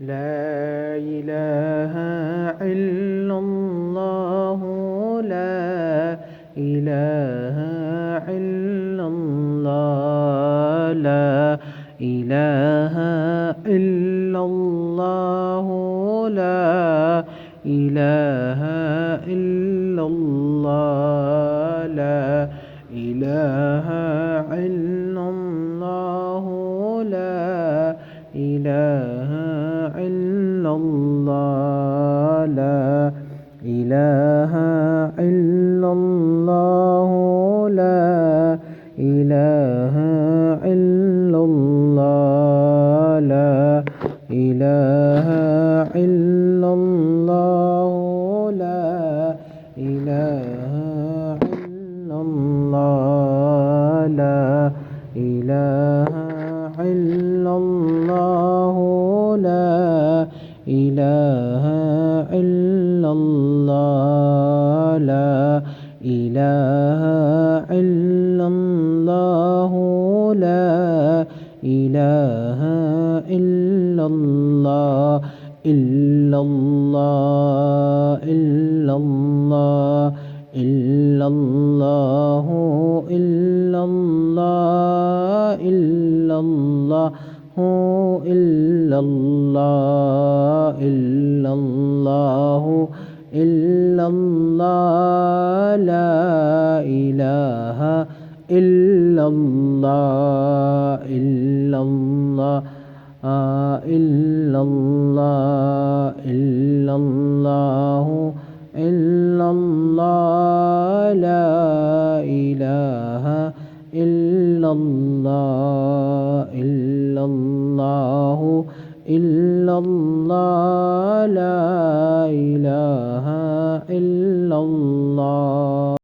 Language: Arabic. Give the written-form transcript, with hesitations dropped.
لا إله إلا الله لا إله إلا الله لا إله إلا الله لا إله إلا الله لا إله إلا الله لا إله إلا الله لا إله إلا الله لا إله إلا الله لا إله إلا الله لا إله إلا الله لا إله إلا الله لا إله إلا الله لا إله إلا الله لا إله إلا الله إلا الله إلا الله إلا الله إلا الله إلا الله إلا الله إلا الله إلا الله لا إله إلا الله إلا الله إلا الله إلا الله إلا الله لا إله إلا الله إلا الله إلا الله لا إله إلا الله